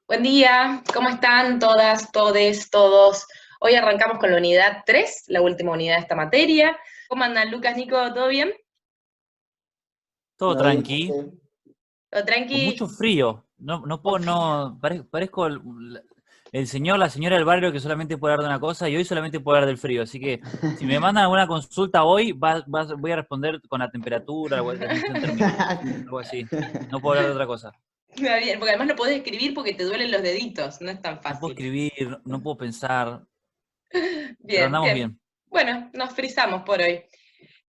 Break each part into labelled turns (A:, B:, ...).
A: Buen día, ¿cómo están todas, todes, todos? Hoy arrancamos con la unidad 3, la última unidad de esta materia. ¿Cómo andan, Lucas, Nico? ¿Todo bien?
B: Todo
C: ¿No bien
B: tranqui,
C: usted?
A: ¿Todo
B: con
A: tranqui?
B: mucho frío. No
A: Con
B: puedo,
A: frío.
B: parezco el señor, la señora del barrio que solamente puede hablar de una cosa y hoy solamente puedo hablar del frío. Así que si me mandan alguna consulta hoy, voy a responder con la temperatura, la sensación térmica, algo así. No puedo hablar de otra cosa.
A: Está bien, porque además no podés escribir porque te duelen los deditos, no es tan
B: No puedo
A: fácil.
B: escribir, no puedo pensar, pero
A: Bien,
B: andamos
A: bien.
B: bien.
A: Bueno, nos frizamos por hoy.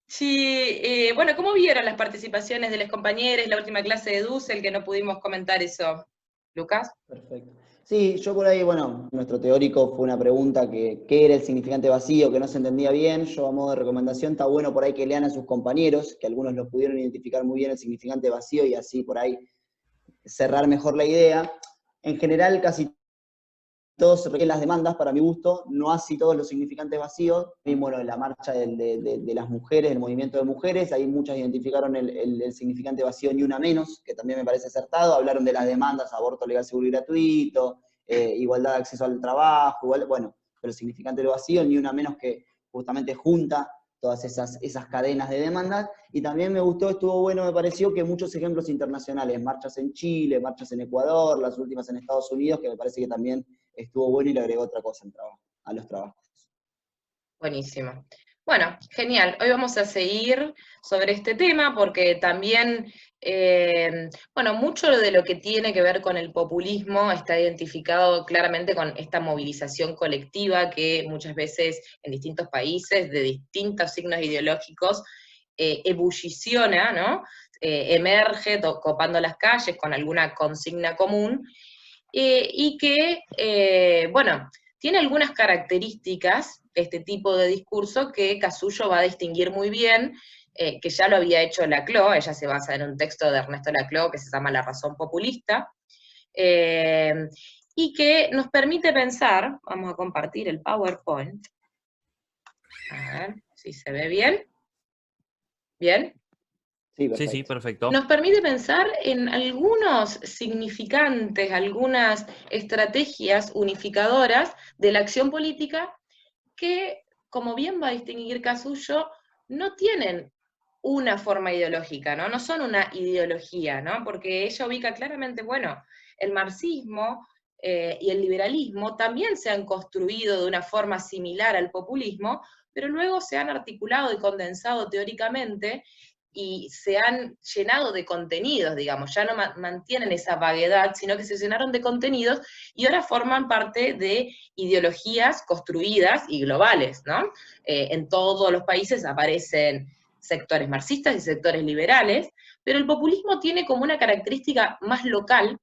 A: Sí, bueno, ¿cómo vieron las participaciones de los compañeros, la última clase de Dussel, que no pudimos comentar eso? ¿Lucas?
C: Perfecto. Sí, yo por ahí, bueno, nuestro teórico fue una pregunta que ¿qué era el significante vacío? Que no se entendía bien. Yo a modo de recomendación está bueno por ahí que lean a sus compañeros, que algunos lo pudieron identificar muy bien el significante vacío y así por ahí cerrar mejor la idea. En general, casi todos se requieren las demandas, para mi gusto, no así todos los significantes vacíos. Y bueno, la marcha de las mujeres, el movimiento de mujeres, ahí muchas identificaron el significante vacío ni una menos, que también me parece acertado. Hablaron de las demandas, aborto legal, seguro y gratuito, igualdad de acceso al trabajo, igual, bueno, pero el significante de vacío ni una menos que justamente junta todas esas cadenas de demandas. Y también me gustó, estuvo bueno, me pareció que muchos ejemplos internacionales, marchas en Chile, marchas en Ecuador, las últimas en Estados Unidos, que me parece que también estuvo bueno y le agregó otra cosa a los trabajos.
A: Buenísimo. Bueno, genial. Hoy vamos a seguir sobre este tema porque también, bueno, mucho de lo que tiene que ver con el populismo está identificado claramente con esta movilización colectiva que muchas veces en distintos países de distintos signos ideológicos ebulliciona, ¿no? Emerge copando las calles con alguna consigna común y que, bueno, tiene algunas características este tipo de discurso que Casullo va a distinguir muy bien, que ya lo había hecho Laclau. Ella se basa en un texto de Ernesto Laclau que se llama La razón populista, eh, y que nos permite pensar, vamos a compartir el PowerPoint, a ver si se ve bien, ¿bien?
C: Sí,
B: Sí, sí,
C: perfecto.
B: perfecto.
A: Nos permite pensar en algunos significantes, algunas estrategias unificadoras de la acción política que, como bien va a distinguir Casullo, no tienen una forma ideológica, ¿no? No son una ideología, ¿no? Porque ella ubica claramente, bueno, el marxismo y el liberalismo también se han construido de una forma similar al populismo, pero luego se han articulado y condensado teóricamente y se han llenado de contenidos, digamos, ya no mantienen esa vaguedad, sino que se llenaron de contenidos y ahora forman parte de ideologías construidas y globales, ¿no? En todos los países aparecen sectores marxistas y sectores liberales, pero el populismo tiene como una característica más local,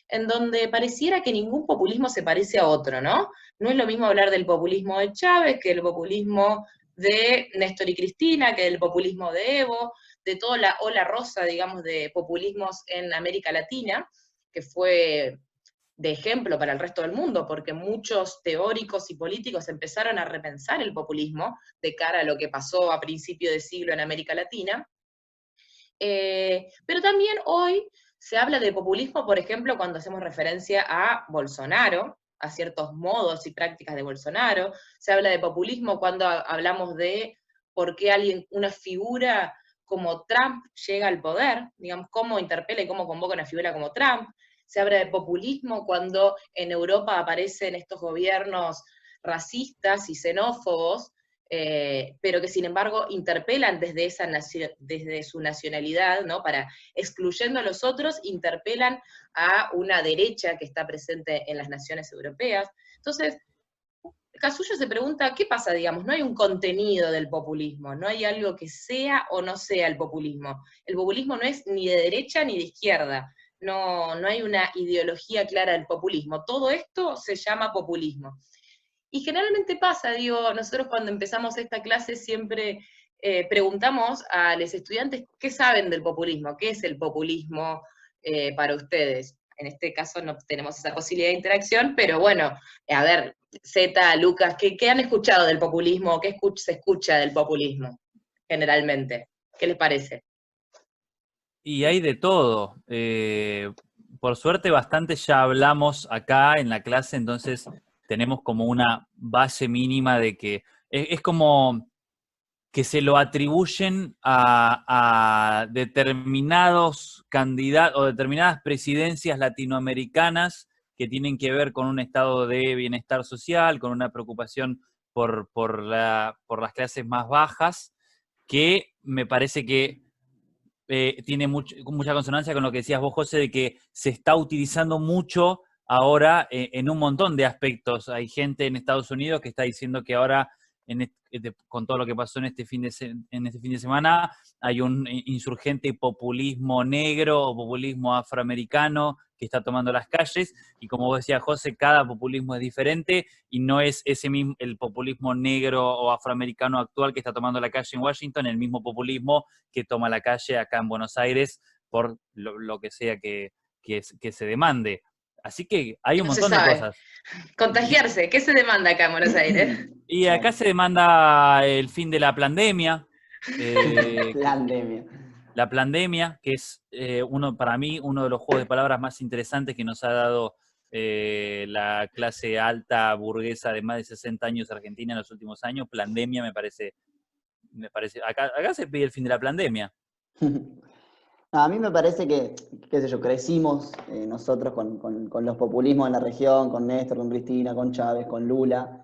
A: en donde pareciera que ningún populismo se parece a otro, ¿no? No es lo mismo hablar del populismo de Chávez que el populismo de Néstor y Cristina, que del populismo de Evo, de toda la ola rosa, digamos, de populismos en América Latina, que fue de ejemplo para el resto del mundo, porque muchos teóricos y políticos empezaron a repensar el populismo de cara a lo que pasó a principio de siglo en América Latina. Pero también hoy se habla de populismo, por ejemplo, cuando hacemos referencia a Bolsonaro, a ciertos modos y prácticas de Bolsonaro. Se habla de populismo cuando hablamos de por qué alguien, una figura como Trump llega al poder, digamos, cómo interpela y cómo convoca una figura como Trump. Se habla de populismo cuando en Europa aparecen estos gobiernos racistas y xenófobos, pero que sin embargo interpelan desde su nacionalidad, ¿no? Para, excluyendo a los otros, interpelan a una derecha que está presente en las naciones europeas. Entonces, Casullo se pregunta, ¿qué pasa, digamos? No hay un contenido del populismo, no hay algo que sea o no sea el populismo. El populismo no es ni de derecha ni de izquierda, no hay una ideología clara del populismo. Todo esto se llama populismo. Y generalmente pasa, digo, nosotros cuando empezamos esta clase siempre preguntamos a los estudiantes qué saben del populismo, qué es el populismo para ustedes. En este caso no tenemos esa posibilidad de interacción, pero bueno, a ver, Zeta, Lucas, ¿qué han escuchado del populismo? ¿Qué se escucha del populismo generalmente? ¿Qué les parece?
B: Y hay de todo. por suerte bastante ya hablamos acá en la clase, entonces tenemos como una base mínima de que es como que se lo atribuyen a determinados candidatos o determinadas presidencias latinoamericanas que tienen que ver con un estado de bienestar social, con una preocupación por las clases más bajas, que me parece que tiene mucha consonancia con lo que decías vos, José, de que se está utilizando mucho ahora en un montón de aspectos. Hay gente en Estados Unidos que está diciendo que ahora, con todo lo que pasó en este fin de semana, hay un insurgente populismo negro o populismo afroamericano que está tomando las calles, y como vos decías, José, cada populismo es diferente, y no es ese mismo, el populismo negro o afroamericano actual que está tomando la calle en Washington, el mismo populismo que toma la calle acá en Buenos Aires por lo que sea que se demande. Así que hay un
A: No se
B: montón de
A: sabe.
B: cosas.
A: Contagiarse, ¿qué se demanda acá en Buenos Aires?
B: Y acá se demanda el fin de la pandemia.
C: Pandemia.
B: La pandemia, que es para mí uno de los juegos de palabras más interesantes que nos ha dado la clase alta burguesa de más de 60 años argentina en los últimos años. Pandemia me parece acá se pide el fin de la pandemia.
C: A mí me parece que, qué sé yo, crecimos nosotros con los populismos en la región, con Néstor, con Cristina, con Chávez, con Lula.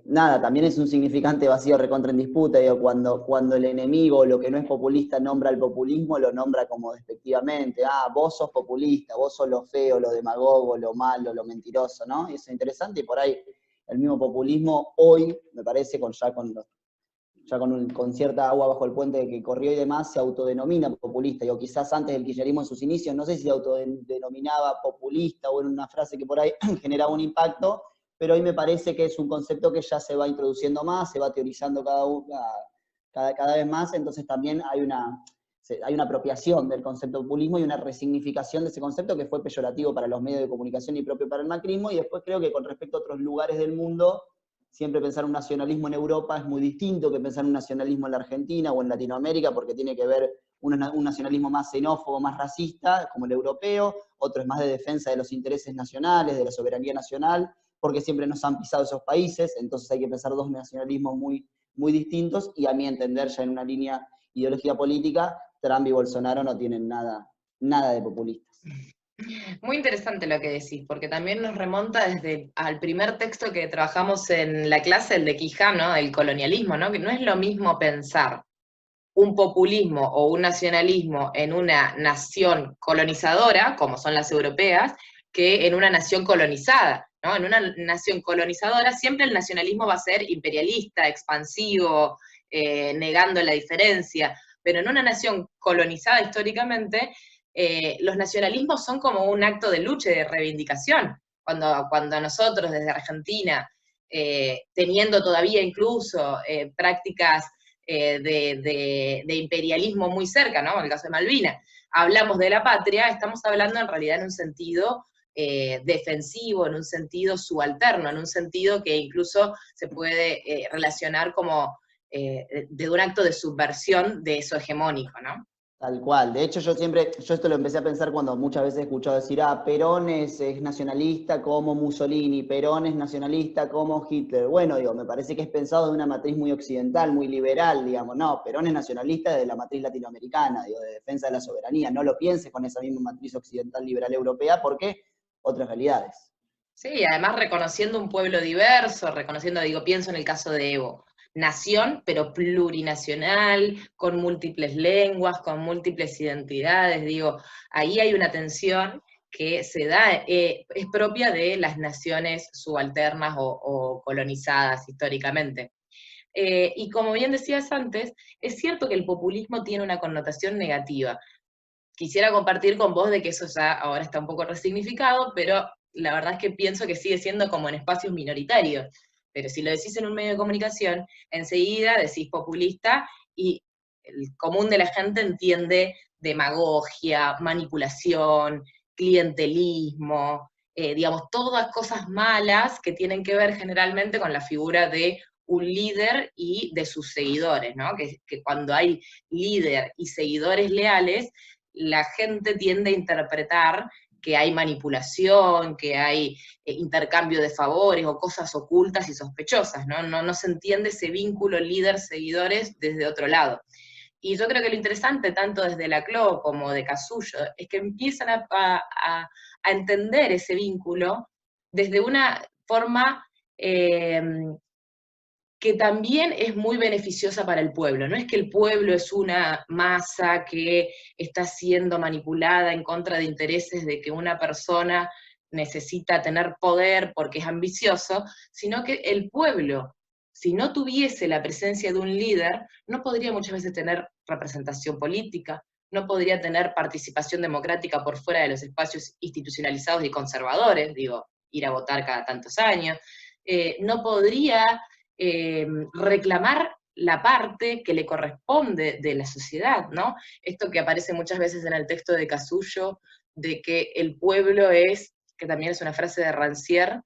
C: Nada, también es un significante vacío recontra en disputa, digo, cuando el enemigo, lo que no es populista, nombra al populismo, lo nombra como despectivamente. Vos sos populista, vos sos lo feo, lo demagogo, lo malo, lo mentiroso, ¿no? Y eso es interesante, y por ahí el mismo populismo hoy, me parece, con cierta agua bajo el puente que corrió y demás, se autodenomina populista. Digo, quizás antes del kirchnerismo en sus inicios, no sé si se autodenominaba populista o en una frase que por ahí generaba un impacto, pero hoy me parece que es un concepto que ya se va introduciendo más, se va teorizando cada vez más, entonces también hay una apropiación del concepto populismo y una resignificación de ese concepto que fue peyorativo para los medios de comunicación y propio para el macrismo, y después creo que con respecto a otros lugares del mundo, siempre pensar un nacionalismo en Europa es muy distinto que pensar un nacionalismo en la Argentina o en Latinoamérica, porque tiene que ver un nacionalismo más xenófobo, más racista, como el europeo, otro es más de defensa de los intereses nacionales, de la soberanía nacional, porque siempre nos han pisado esos países, entonces hay que pensar dos nacionalismos muy, muy distintos, y a mi entender, ya en una línea ideología política, Trump y Bolsonaro no tienen nada de populistas.
A: Muy interesante lo que decís, porque también nos remonta desde al primer texto que trabajamos en la clase, el de Quijano, el colonialismo, ¿no? Que no es lo mismo pensar un populismo o un nacionalismo en una nación colonizadora, como son las europeas, que en una nación colonizada, ¿no? En una nación colonizadora siempre el nacionalismo va a ser imperialista, expansivo, negando la diferencia, pero en una nación colonizada históricamente, los nacionalismos son como un acto de lucha y de reivindicación. Cuando nosotros desde Argentina, teniendo todavía incluso prácticas de imperialismo muy cerca, ¿no? En el caso de Malvinas, hablamos de la patria, estamos hablando en realidad en un sentido defensivo, en un sentido subalterno, en un sentido que incluso se puede relacionar como de un acto de subversión de eso hegemónico, ¿no?
C: Tal cual. De hecho, yo esto lo empecé a pensar cuando muchas veces he escuchado decir, Perón es nacionalista como Mussolini, Perón es nacionalista como Hitler. Bueno, digo, me parece que es pensado de una matriz muy occidental, muy liberal, digamos. No, Perón es nacionalista de la matriz latinoamericana, digo, de defensa de la soberanía. No lo pienses con esa misma matriz occidental liberal europea, porque otras realidades.
A: Sí, además reconociendo un pueblo diverso, pienso en el caso de Evo, nación, pero plurinacional, con múltiples lenguas, con múltiples identidades, ahí hay una tensión que se da, es propia de las naciones subalternas o colonizadas históricamente. Y como bien decías antes, es cierto que el populismo tiene una connotación negativa. Quisiera compartir con vos de que eso ya ahora está un poco resignificado, pero la verdad es que pienso que sigue siendo como en espacios minoritarios. Pero si lo decís en un medio de comunicación, enseguida decís populista y el común de la gente entiende demagogia, manipulación, clientelismo, todas cosas malas que tienen que ver generalmente con la figura de un líder y de sus seguidores, ¿no? Que cuando hay líder y seguidores leales, la gente tiende a interpretar que hay manipulación, que hay intercambio de favores o cosas ocultas y sospechosas, ¿no? No se entiende ese vínculo líder-seguidores desde otro lado. Y yo creo que lo interesante, tanto desde Laclau como de Casullo, es que empiezan a entender ese vínculo desde una forma que también es muy beneficiosa para el pueblo. No es que el pueblo es una masa que está siendo manipulada en contra de intereses de que una persona necesita tener poder porque es ambicioso, sino que el pueblo, si no tuviese la presencia de un líder, no podría muchas veces tener representación política, no podría tener participación democrática por fuera de los espacios institucionalizados y conservadores, digo, ir a votar cada tantos años, no podría reclamar la parte que le corresponde de la sociedad, ¿no? Esto que aparece muchas veces en el texto de Casullo, de que el pueblo es, que también es una frase de Rancière,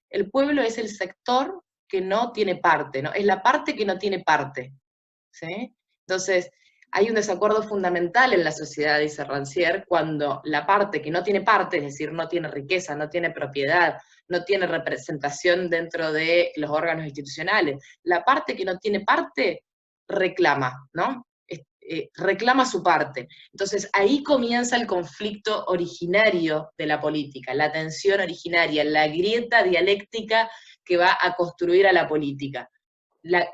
A: el pueblo es el sector que no tiene parte, ¿no? Es la parte que no tiene parte, ¿sí? Entonces, hay un desacuerdo fundamental en la sociedad, dice Rancière, cuando la parte que no tiene parte, es decir, no tiene riqueza, no tiene propiedad, no tiene representación dentro de los órganos institucionales, la parte que no tiene parte reclama, ¿no? Reclama su parte. Entonces ahí comienza el conflicto originario de la política, la tensión originaria, la grieta dialéctica que va a construir a la política.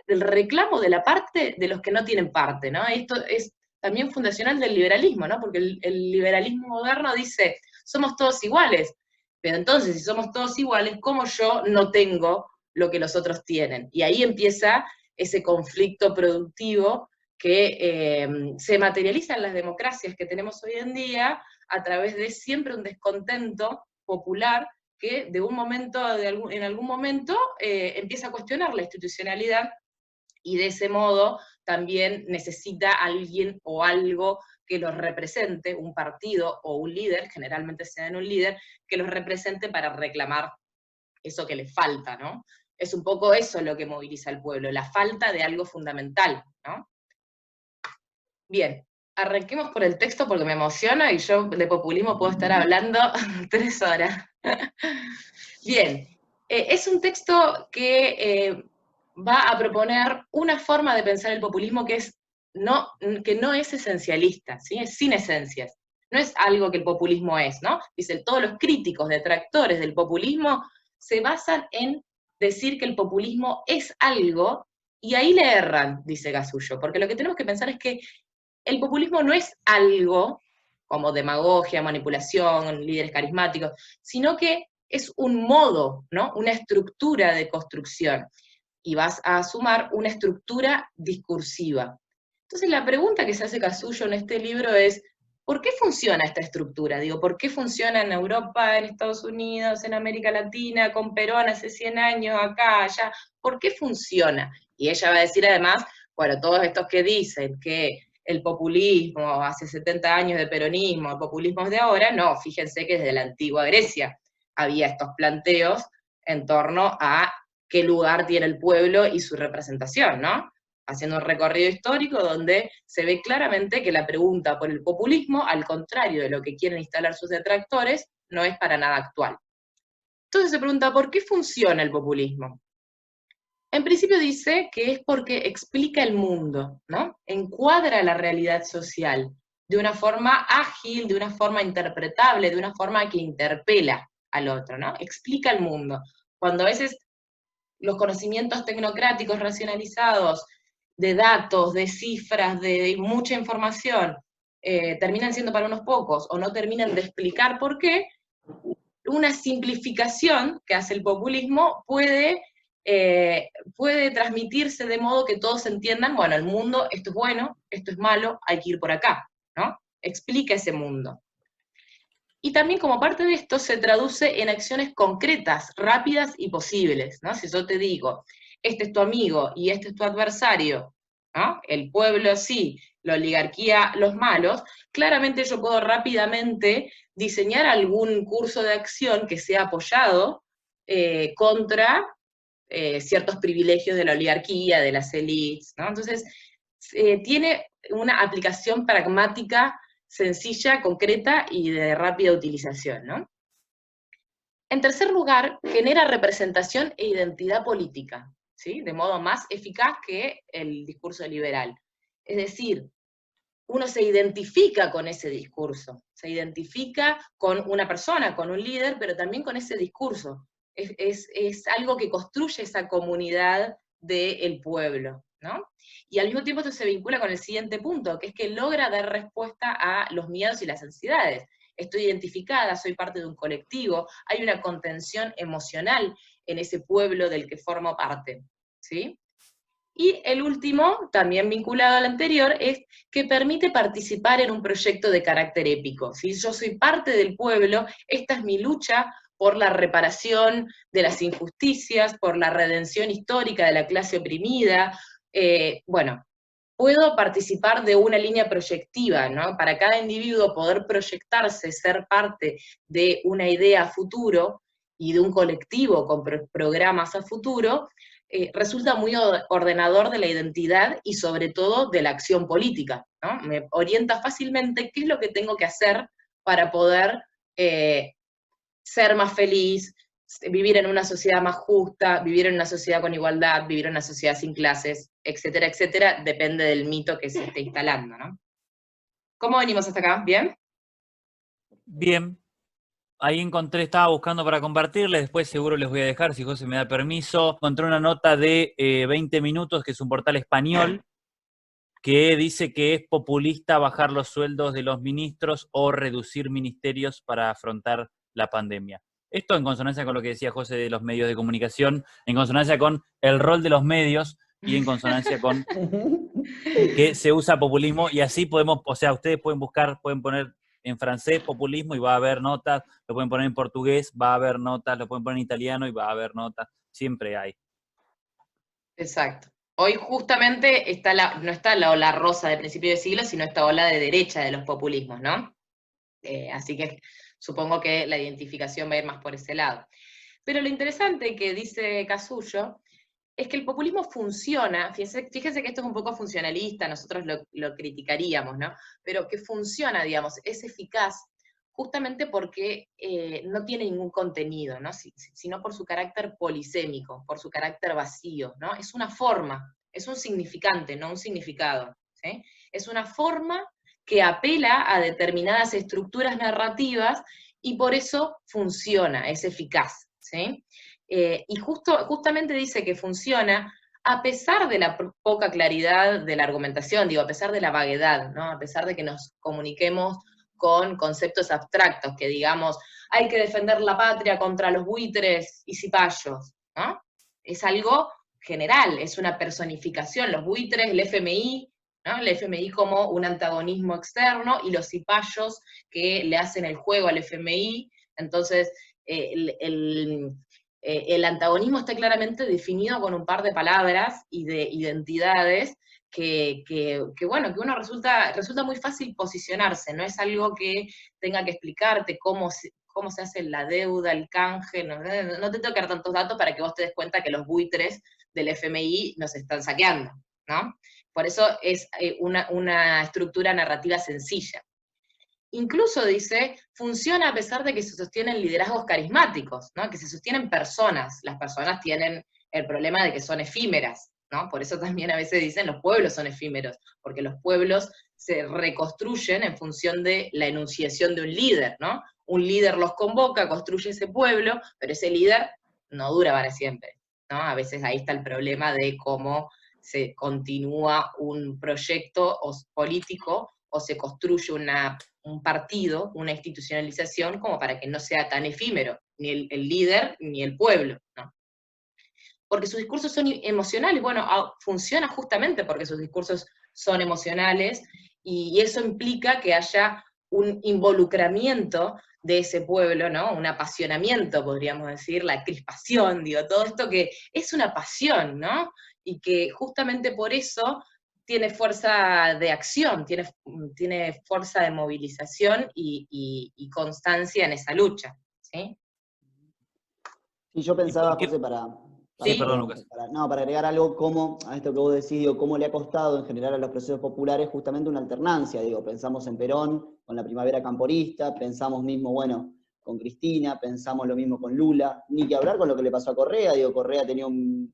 A: El reclamo de la parte de los que no tienen parte, ¿no? Esto es también fundacional del liberalismo, ¿no? Porque el liberalismo moderno dice, somos todos iguales, pero entonces si somos todos iguales, ¿cómo yo no tengo lo que los otros tienen? Y ahí empieza ese conflicto productivo que se materializa en las democracias que tenemos hoy en día a través de siempre un descontento popular que de un momento, en algún momento empieza a cuestionar la institucionalidad y de ese modo también necesita alguien o algo que los represente, un partido o un líder, generalmente se dan un líder, que los represente para reclamar eso que les falta, ¿no? Es un poco eso lo que moviliza al pueblo, la falta de algo fundamental, ¿no? Bien, arranquemos por el texto porque me emociona y yo de populismo puedo estar hablando 3 horas. Bien, es un texto que va a proponer una forma de pensar el populismo que no es esencialista, ¿sí? Es sin esencias. No es algo que el populismo es, ¿no? Dicen, todos los críticos, detractores del populismo se basan en decir que el populismo es algo, y ahí le erran, dice Casullo, porque lo que tenemos que pensar es que el populismo no es algo como demagogia, manipulación, líderes carismáticos, sino que es un modo, ¿no? Una estructura de construcción, y vas a sumar una estructura discursiva. Entonces la pregunta que se hace Casullo en este libro es, ¿por qué funciona esta estructura? Digo, ¿por qué funciona en Europa, en Estados Unidos, en América Latina, con Perón hace 100 años, acá, allá? ¿Por qué funciona? Y ella va a decir además, bueno, todos estos que dicen que el populismo hace 70 años de peronismo, el populismo es de ahora, no, fíjense que desde la antigua Grecia había estos planteos en torno a qué lugar tiene el pueblo y su representación, ¿no? Haciendo un recorrido histórico donde se ve claramente que la pregunta por el populismo, al contrario de lo que quieren instalar sus detractores, no es para nada actual. Entonces se pregunta, ¿por qué funciona el populismo? En principio dice que es porque explica el mundo, ¿no? Encuadra la realidad social de una forma ágil, de una forma interpretable, de una forma que interpela al otro, ¿no? Explica el mundo. Cuando a veces los conocimientos tecnocráticos racionalizados de datos, de cifras, de mucha información, terminan siendo para unos pocos, o no terminan de explicar por qué, una simplificación que hace el populismo puede transmitirse de modo que todos entiendan, bueno, el mundo, esto es bueno, esto es malo, hay que ir por acá, ¿no? Explica ese mundo. Y también como parte de esto se traduce en acciones concretas, rápidas y posibles, ¿no? Si yo te digo, este es tu amigo y este es tu adversario, ¿no? El pueblo sí, la oligarquía los malos, claramente yo puedo rápidamente diseñar algún curso de acción que sea apoyado contra ciertos privilegios de la oligarquía, de las élites, ¿no? Entonces, tiene una aplicación pragmática sencilla, concreta y de rápida utilización, ¿no? En tercer lugar, genera representación e identidad política, ¿sí? De modo más eficaz que el discurso liberal. Es decir, uno se identifica con ese discurso, se identifica con una persona, con un líder, pero también con ese discurso. Es algo que construye esa comunidad del pueblo, ¿no? Y al mismo tiempo esto se vincula con el siguiente punto, que es que logra dar respuesta a los miedos y las ansiedades. Estoy identificada, soy parte de un colectivo, hay una contención emocional en ese pueblo del que formo parte, ¿sí? Y el último, también vinculado al anterior, es que permite participar en un proyecto de carácter épico. Si yo soy parte del pueblo, esta es mi lucha por la reparación de las injusticias, por la redención histórica de la clase oprimida. Bueno, puedo participar de una línea proyectiva, ¿no? Para cada individuo poder proyectarse, ser parte de una idea a futuro y de un colectivo con programas a futuro, resulta muy ordenador de la identidad y sobre todo de la acción política, ¿no? Me orienta fácilmente qué es lo que tengo que hacer para poder ser más feliz, vivir en una sociedad más justa, vivir en una sociedad con igualdad, vivir en una sociedad sin clases, etcétera, etcétera, depende del mito que se esté instalando, ¿no? ¿Cómo venimos hasta acá? ¿Bien?
B: Bien. Ahí encontré, estaba buscando para compartirles, después seguro les voy a dejar, si José me da permiso. Encontré una nota de 20 minutos, que es un portal español, que dice que es populista bajar los sueldos de los ministros o reducir ministerios para afrontar la pandemia. Esto en consonancia con lo que decía José de los medios de comunicación, en consonancia con el rol de los medios y en consonancia con que se usa populismo, y así podemos, o sea, ustedes pueden buscar, pueden poner en francés populismo y va a haber notas, lo pueden poner en portugués, va a haber notas, lo pueden poner en italiano y va a haber notas, siempre hay.
A: Exacto. Hoy justamente no está la ola rosa de principio de siglo, sino esta ola de derecha de los populismos, ¿no? Así que supongo que la identificación va a ir más por ese lado. Pero lo interesante que dice Casullo es que el populismo funciona, fíjense que esto es un poco funcionalista, nosotros lo criticaríamos, ¿no? Pero que funciona, digamos, es eficaz justamente porque no tiene ningún contenido, ¿no? Sino por su carácter polisémico, por su carácter vacío, ¿no? Es una forma, es un significante, no un significado, ¿sí? Es una forma que apela a determinadas estructuras narrativas y por eso funciona, es eficaz, ¿sí? Y justamente dice que funciona a pesar de la poca claridad de la argumentación, digo, a pesar de la vaguedad, ¿no? A pesar de que nos comuniquemos con conceptos abstractos, que digamos, hay que defender la patria contra los buitres y cipayos, ¿no? Es algo general, es una personificación, los buitres, el FMI, ¿no? El FMI como un antagonismo externo, y los cipayos que le hacen el juego al FMI, entonces el antagonismo está claramente definido con un par de palabras y de identidades que bueno, que uno resulta muy fácil posicionarse, no es algo que tenga que explicarte cómo se hace la deuda, el canje, no te tengo que dar tantos datos para que vos te des cuenta que los buitres del FMI nos están saqueando, ¿no? Por eso es una estructura narrativa sencilla. Incluso dice, funciona a pesar de que se sostienen liderazgos carismáticos, ¿no? Que se sostienen personas. Las personas tienen el problema de que son efímeras, ¿no? Por eso también a veces dicen los pueblos son efímeros, porque los pueblos se reconstruyen en función de la enunciación de un líder, ¿no? Un líder los convoca, construye ese pueblo, pero ese líder no dura para siempre, ¿no? A veces ahí está el problema de cómo se continúa un proyecto político o se construye un partido, una institucionalización, como para que no sea tan efímero, ni el líder ni el pueblo, ¿no? Porque sus discursos son emocionales, bueno, funciona justamente porque sus discursos son emocionales, y eso implica que haya un involucramiento de ese pueblo, ¿no? Un apasionamiento, podríamos decir, la crispación, digo, todo esto que es una pasión, ¿no? Y que justamente por eso tiene fuerza de acción, tiene fuerza de movilización y constancia en esa lucha, ¿sí?
C: Sí, yo pensaba,
B: por qué?
C: José,
B: Sí, perdón, Lucas.
C: Para agregar algo, a esto que vos decís, digo, cómo le ha costado en general a los procesos populares justamente una alternancia, digo, pensamos en Perón, con la primavera camporista, pensamos mismo, bueno, con Cristina, pensamos lo mismo con Lula, ni que hablar con lo que le pasó a Correa, digo, Correa tenía un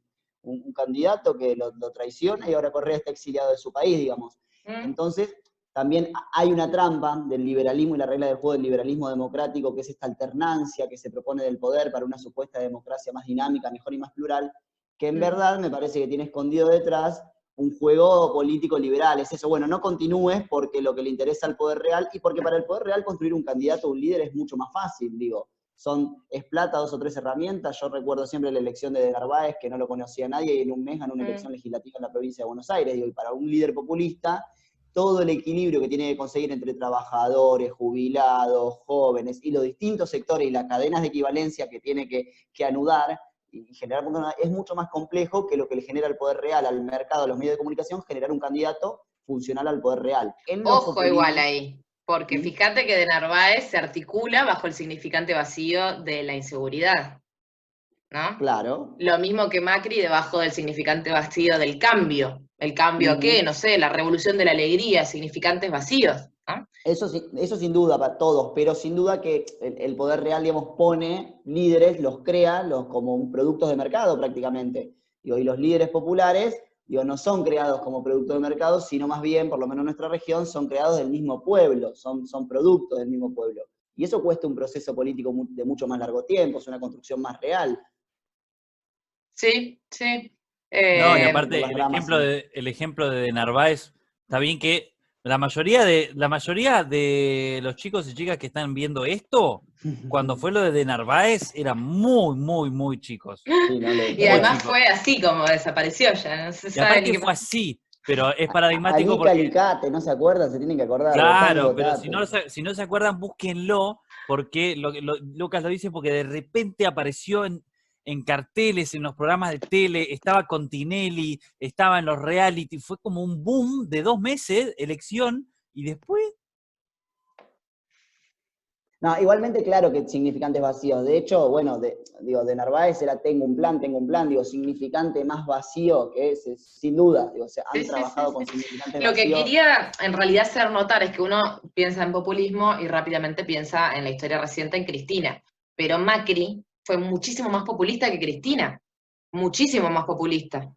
C: candidato que lo traiciona y ahora Correa está exiliado de su país, digamos. Entonces, también hay una trampa del liberalismo y la regla del juego del liberalismo democrático, que es esta alternancia que se propone del poder para una supuesta democracia más dinámica, mejor y más plural, que en verdad me parece que tiene escondido detrás un juego político liberal. Es eso, bueno, no continúes porque lo que le interesa al poder real, y porque para el poder real construir un candidato, un líder, es mucho más fácil, digo. Es plata, 2 o 3 herramientas. Yo recuerdo siempre la elección de Narváez, que no lo conocía nadie, y en un mes ganó una elección legislativa en la provincia de Buenos Aires. Digo, y para un líder populista, todo el equilibrio que tiene que conseguir entre trabajadores, jubilados, jóvenes, y los distintos sectores y las cadenas de equivalencia que tiene que anudar y generar, es mucho más complejo que lo que le genera el poder real al mercado, a los medios de comunicación, generar un candidato funcional al poder real.
A: Ojo igual ahí, porque fíjate que de Narváez se articula bajo el significante vacío de la inseguridad, ¿no?
C: Claro.
A: Lo mismo que Macri debajo del significante vacío del cambio. ¿El cambio a qué? No sé, la revolución de la alegría, significantes vacíos, ¿no?
C: Eso sin duda para todos, pero sin duda que el poder real, digamos, pone líderes, los crea como productos de mercado prácticamente. Digo, y los líderes populares, digo, no son creados como productos de mercado, sino más bien, por lo menos en nuestra región, son creados del mismo pueblo, son productos del mismo pueblo. Y eso cuesta un proceso político de mucho más largo tiempo, es una construcción más real.
A: Sí, sí.
B: No, y aparte, el ejemplo de Narváez, está bien que la mayoría de los chicos y chicas que están viendo esto, cuando fue lo de Narváez, eran muy, muy, muy chicos.
A: Sí, no, y además fue así como desapareció ya, no se sabe ni qué
B: fue así, pero es paradigmático
C: Anica
B: porque...
C: Alicate, ¿no se acuerdan? Se tienen que acordar.
B: Claro, pero si no se acuerdan, búsquenlo, porque Lucas lo dice porque de repente apareció en carteles, en los programas de tele, estaba con Tinelli, estaba en los reality, fue como un boom de 2 meses, elección, y después...
C: No, igualmente claro que significantes vacíos. De hecho, bueno, de Narváez era tengo un plan, digo, significante más vacío que ese, sin duda. Digo, han trabajado con significantes vacíos.
A: Lo que quería en realidad hacer notar es que uno piensa en populismo y rápidamente piensa en la historia reciente en Cristina. Pero Macri fue muchísimo más populista que Cristina. Muchísimo más populista.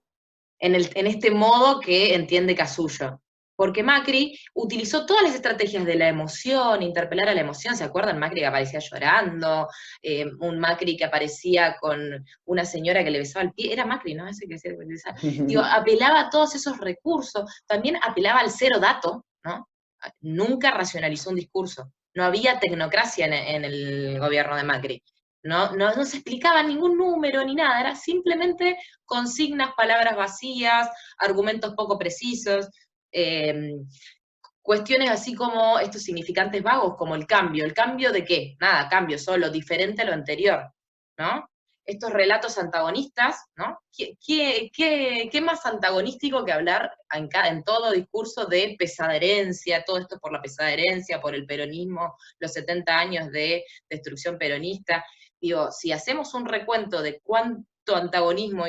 A: En este modo que entiende Casullo. Porque Macri utilizó todas las estrategias de la emoción, interpelar a la emoción, ¿se acuerdan? Macri que aparecía llorando, un Macri que aparecía con una señora que le besaba el pie, era Macri, ¿no? Ese que se besaba. Digo, apelaba a todos esos recursos, también apelaba al cero dato, ¿no? Nunca racionalizó un discurso, no había tecnocracia en el gobierno de Macri. No se explicaba ningún número ni nada, era simplemente consignas, palabras vacías, argumentos poco precisos, cuestiones así como estos significantes vagos, como el cambio. ¿El cambio de qué? Nada, cambio solo, diferente a lo anterior, ¿no? Estos relatos antagonistas, ¿no? ¿Qué más antagonístico que hablar en todo discurso de pesada herencia, todo esto por la pesada herencia, por el peronismo, los 70 años de destrucción peronista? Digo, si hacemos un recuento de cuánto antagonismo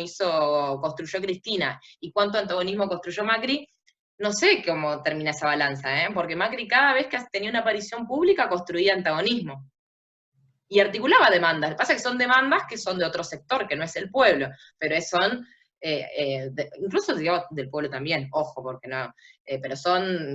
A: construyó Cristina y cuánto antagonismo construyó Macri, no sé cómo termina esa balanza, ¿eh? Porque Macri cada vez que tenía una aparición pública construía antagonismo. Y articulaba demandas. Lo que pasa es que son demandas que son de otro sector, que no es el pueblo, pero incluso digamos, del pueblo también, ojo, porque no, pero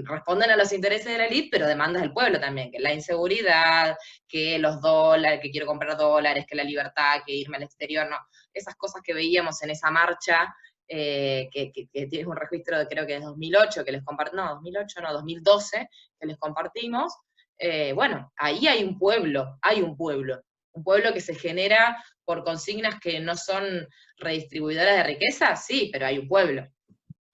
A: responden a los intereses de la élite, pero demandas del pueblo también, que la inseguridad, que los dólares, que quiero comprar dólares, que la libertad, que irme al exterior, no, esas cosas que veíamos en esa marcha, que tienes un registro de creo que es 2008, que les compartimos, no, 2008 no, 2012, que les compartimos. Bueno, ahí hay un pueblo que se genera por consignas que no son redistribuidoras de riqueza, sí, pero hay un pueblo,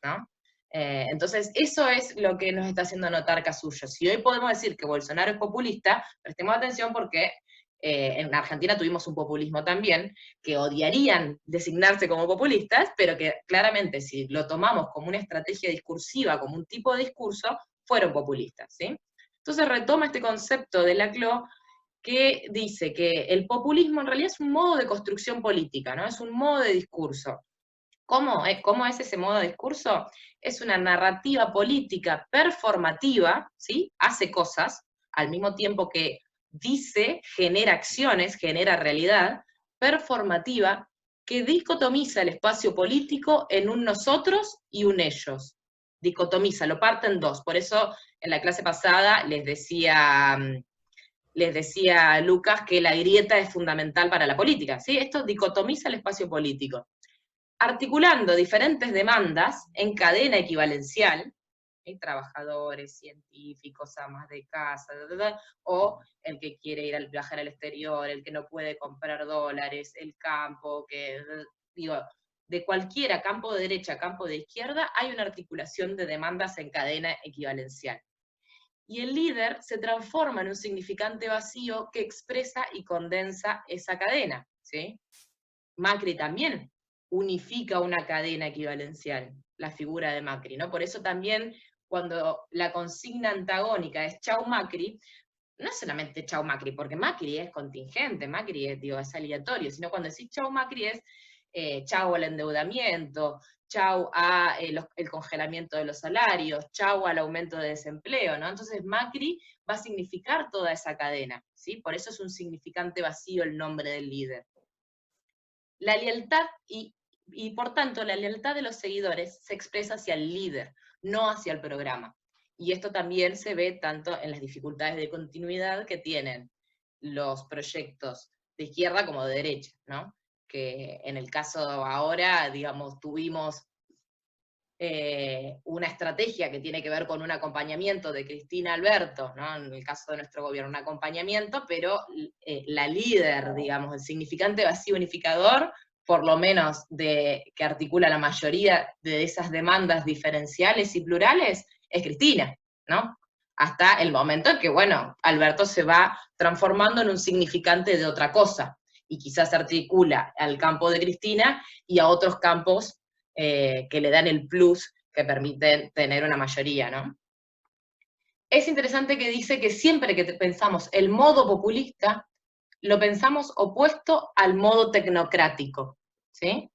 A: ¿no? Entonces, eso es lo que nos está haciendo notar Casullo. Si hoy podemos decir que Bolsonaro es populista, prestemos atención porque en Argentina tuvimos un populismo también, que odiarían designarse como populistas, pero que claramente si lo tomamos como una estrategia discursiva, como un tipo de discurso, fueron populistas, ¿sí? Entonces retoma este concepto de Laclau que dice que el populismo en realidad es un modo de construcción política, ¿no? Es un modo de discurso. ¿Cómo es ese modo de discurso? Es una narrativa política performativa, ¿sí? Hace cosas, al mismo tiempo que dice, genera acciones, genera realidad, performativa, que dicotomiza el espacio político en un nosotros y un ellos. Dicotomiza, lo parte en dos. Por eso en la clase pasada les decía a Lucas que la grieta es fundamental para la política, ¿sí? Esto dicotomiza el espacio político, articulando diferentes demandas en cadena equivalencial, ¿sí? Trabajadores, científicos, amas de casa, o el que quiere viajar al exterior, el que no puede comprar dólares, el campo, digo, de cualquiera, campo de derecha, campo de izquierda, hay una articulación de demandas en cadena equivalencial. Y el líder se transforma en un significante vacío que expresa y condensa esa cadena, ¿sí? Macri también unifica una cadena equivalencial, la figura de Macri, ¿no? Por eso también cuando la consigna antagónica es chau Macri, no es solamente chau Macri, porque Macri es contingente, Macri es aleatorio, sino cuando decís chau Macri es chau al endeudamiento, chau a el congelamiento de los salarios, chau al aumento de desempleo, ¿no? Entonces Macri va a significar toda esa cadena, ¿sí? Por eso es un significante vacío el nombre del líder. La lealtad, y por tanto la lealtad de los seguidores se expresa hacia el líder, no hacia el programa. Y esto también se ve tanto en las dificultades de continuidad que tienen los proyectos de izquierda como de derecha, ¿no? Que en el caso ahora, digamos, tuvimos una estrategia que tiene que ver con un acompañamiento de Cristina Alberto, ¿no? En el caso de nuestro gobierno, un acompañamiento, pero la líder, digamos, el significante vacío unificador, por lo menos que articula la mayoría de esas demandas diferenciales y plurales, es Cristina, ¿no? Hasta el momento en que, bueno, Alberto se va transformando en un significante de otra cosa, y quizás articula al campo de Cristina y a otros campos que le dan el plus que permiten tener una mayoría, ¿no? Es interesante que dice que siempre que pensamos el modo populista, lo pensamos opuesto al modo tecnocrático, ¿sí?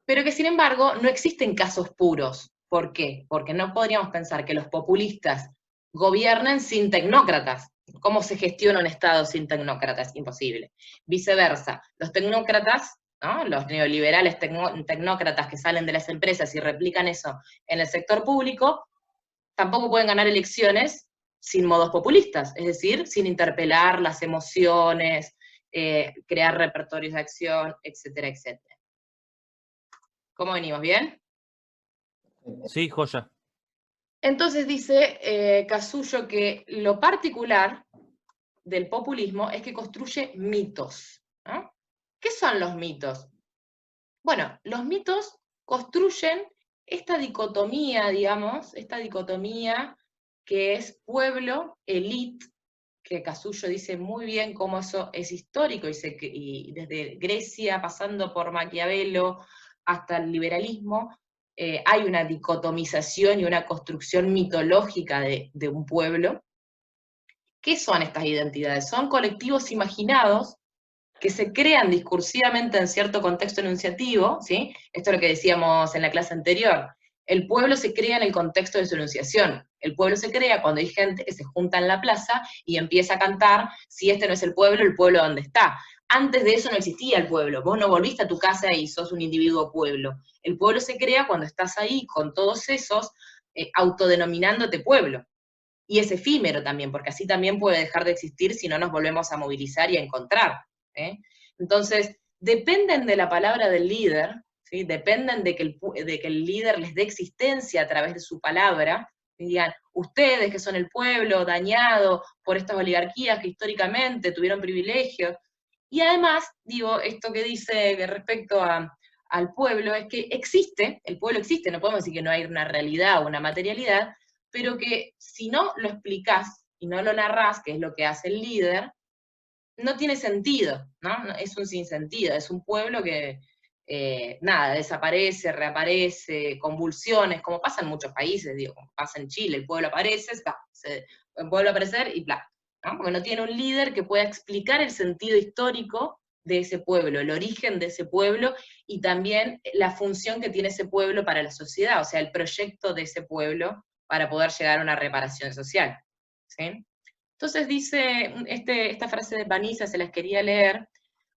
A: Pero que sin embargo no existen casos puros. ¿Por qué? Porque no podríamos pensar que los populistas gobiernen sin tecnócratas. ¿Cómo se gestiona un Estado sin tecnócratas? Imposible. Viceversa, los tecnócratas, ¿no? Los neoliberales tecnócratas que salen de las empresas y replican eso en el sector público, tampoco pueden ganar elecciones sin modos populistas, es decir, sin interpelar las emociones, crear repertorios de acción, etcétera, etcétera. ¿Cómo venimos? ¿Bien?
B: Sí, joya.
A: Entonces dice Casullo que lo particular del populismo es que construye mitos, ¿no? ¿Qué son los mitos? Bueno, los mitos construyen esta dicotomía, digamos, esta dicotomía que es pueblo, élite, que Casullo dice muy bien cómo eso es histórico, y desde Grecia, pasando por Maquiavelo, hasta el liberalismo, hay una dicotomización y una construcción mitológica de un pueblo. ¿Qué son estas identidades? Son colectivos imaginados que se crean discursivamente en cierto contexto enunciativo, ¿sí? Esto es lo que decíamos en la clase anterior. El pueblo se crea en el contexto de su enunciación. El pueblo se crea cuando hay gente que se junta en la plaza y empieza a cantar, si este no es el pueblo ¿dónde está? Antes de eso no existía el pueblo, vos no volviste a tu casa y sos un individuo pueblo. El pueblo se crea cuando estás ahí con todos esos, autodenominándote pueblo. Y es efímero también, porque así también puede dejar de existir si no nos volvemos a movilizar y a encontrar. Entonces, dependen de la palabra del líder, ¿sí? Dependen de que el líder les dé existencia a través de su palabra, y digan, ustedes que son el pueblo dañado por estas oligarquías que históricamente tuvieron privilegios, y además, digo, esto que dice respecto al pueblo, es que existe, el pueblo existe, no podemos decir que no hay una realidad o una materialidad, pero que si no lo explicás y no lo narrás, que es lo que hace el líder, no tiene sentido, ¿no? Es un sinsentido, es un pueblo que, nada, desaparece, reaparece, convulsiones, como pasa en muchos países, digo, como pasa en Chile, el pueblo aparece, el pueblo aparecer y bla. ¿no? Porque no tiene un líder que pueda explicar el sentido histórico de ese pueblo, el origen de ese pueblo, y también la función que tiene ese pueblo para la sociedad, o sea, el proyecto de ese pueblo para poder llegar a una reparación social. ¿Sí? Entonces dice, esta frase de Paniza se las quería leer,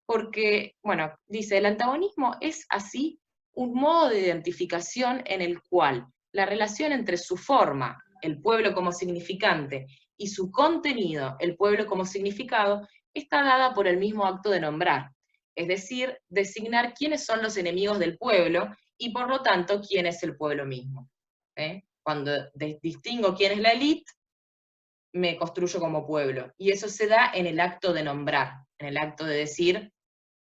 A: porque, bueno, dice, el antagonismo es así un modo de identificación en el cual la relación entre su forma, el pueblo como significante, y su contenido, el pueblo como significado, está dada por el mismo acto de nombrar, es decir, designar quiénes son los enemigos del pueblo, y por lo tanto, quién es el pueblo mismo. Cuando distingo quién es la élite, me construyo como pueblo. Y eso se da en el acto de nombrar, en el acto de decir,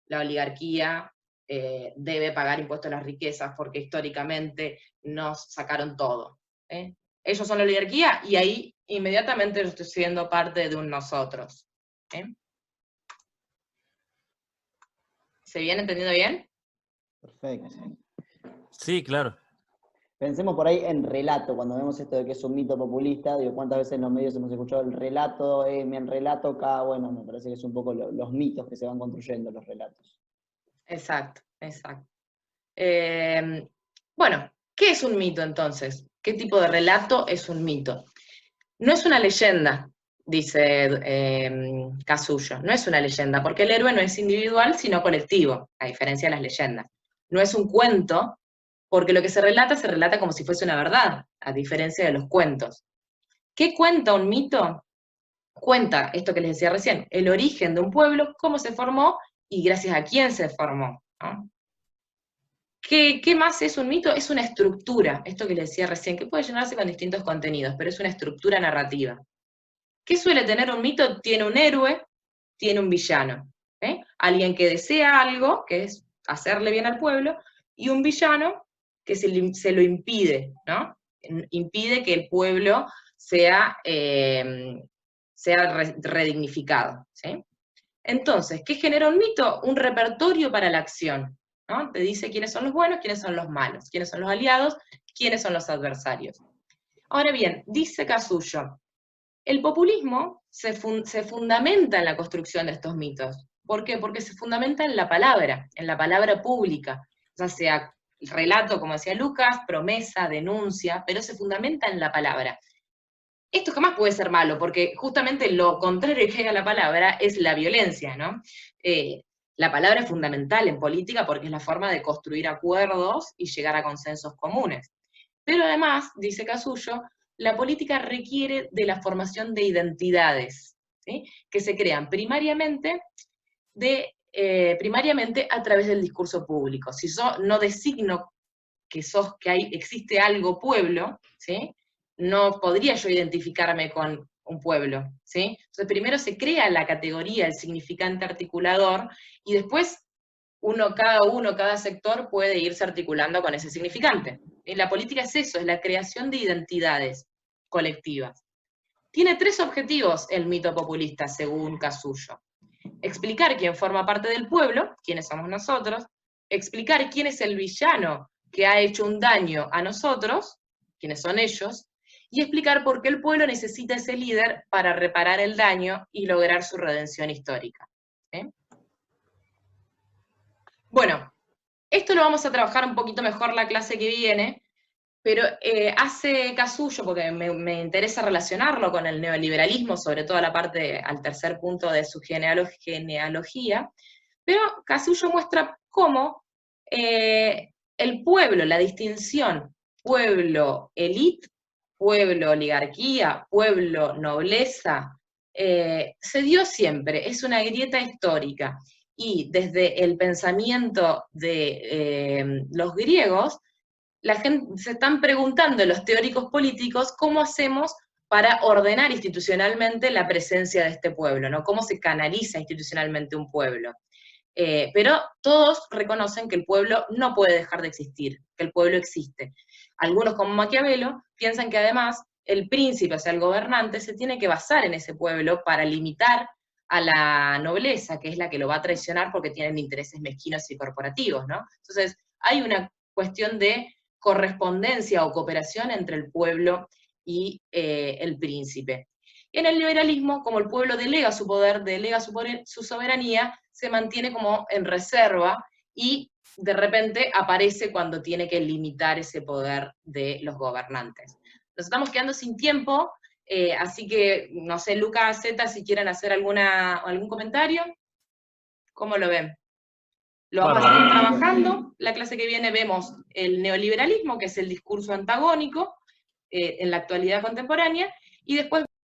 A: la oligarquía debe pagar impuestos a las riquezas porque históricamente nos sacaron todo. Ellos son la oligarquía y ahí inmediatamente yo estoy siendo parte de un nosotros. ¿Se viene entendiendo bien?
C: Perfecto.
B: Sí, claro.
C: Pensemos por ahí en relato, cuando vemos esto de que es un mito populista, digo, ¿cuántas veces en los medios hemos escuchado el relato, mi relato acá? Bueno, me parece que es un poco los mitos que se van construyendo, los relatos.
A: Exacto, exacto. Bueno, ¿qué es un mito entonces? ¿Qué tipo de relato es un mito? No es una leyenda, dice Casullo, no es una leyenda, porque el héroe no es individual, sino colectivo, a diferencia de las leyendas. No es un cuento, porque lo que se relata como si fuese una verdad, a diferencia de los cuentos. ¿Qué cuenta un mito? Cuenta esto que les decía recién, el origen de un pueblo, cómo se formó y gracias a quién se formó, ¿no? ¿Qué más es un mito? Es una estructura, esto que les decía recién, que puede llenarse con distintos contenidos, pero es una estructura narrativa. ¿Qué suele tener un mito? Tiene un héroe, tiene un villano. Alguien que desea algo, que es hacerle bien al pueblo, y un villano que se lo impide, ¿no? Impide que el pueblo sea redignificado. ¿Sí? Entonces, ¿qué genera un mito? Un repertorio para la acción, ¿no? Te dice quiénes son los buenos, quiénes son los malos, quiénes son los aliados, quiénes son los adversarios. Ahora bien, dice Casullo, el populismo se fundamenta en la construcción de estos mitos. ¿Por qué? Porque se fundamenta en la palabra pública, ya sea relato, como decía Lucas, promesa, denuncia, pero se fundamenta en la palabra. Esto jamás puede ser malo, porque justamente lo contrario que hay a la palabra es la violencia, ¿no? La palabra es fundamental en política porque es la forma de construir acuerdos y llegar a consensos comunes. Pero además, dice Casullo, la política requiere de la formación de identidades, ¿sí? Que se crean primariamente a través del discurso público. Si yo no designo que existe algo pueblo, ¿sí? No podría yo identificarme con un pueblo, ¿sí? Entonces primero se crea la categoría, el significante articulador, y después cada sector puede irse articulando con ese significante. La política es eso, es la creación de identidades colectivas. Tiene 3 objetivos el mito populista, según Casullo. Explicar quién forma parte del pueblo, quiénes somos nosotros, explicar quién es el villano que ha hecho un daño a nosotros, quiénes son ellos, y explicar por qué el pueblo necesita ese líder para reparar el daño y lograr su redención histórica. Bueno, esto lo vamos a trabajar un poquito mejor la clase que viene, pero hace Casullo, porque me interesa relacionarlo con el neoliberalismo, sobre todo la parte al tercer punto de su genealogía, pero Casullo muestra cómo el pueblo, la distinción pueblo-elite, pueblo-oligarquía, pueblo-nobleza, se dio siempre, es una grieta histórica. Y desde el pensamiento de los griegos, la gente se están preguntando, los teóricos políticos, cómo hacemos para ordenar institucionalmente la presencia de este pueblo, ¿no? Cómo se canaliza institucionalmente un pueblo. Pero todos reconocen que el pueblo no puede dejar de existir, que el pueblo existe. Algunos, como Maquiavelo, piensan que además el príncipe, o sea, el gobernante, se tiene que basar en ese pueblo para limitar a la nobleza, que es la que lo va a traicionar porque tienen intereses mezquinos y corporativos, ¿no? Entonces, hay una cuestión de correspondencia o cooperación entre el pueblo y el príncipe. En el liberalismo, como el pueblo delega su poder, delega su soberanía, se mantiene como en reserva y de repente aparece cuando tiene que limitar ese poder de los gobernantes. Nos estamos quedando sin tiempo, así que, no sé, Lucas, Zeta, si quieren hacer algún comentario, ¿cómo lo ven? Lo vamos a seguir trabajando. La clase que viene vemos el neoliberalismo, que es el discurso antagónico en la actualidad contemporánea, y después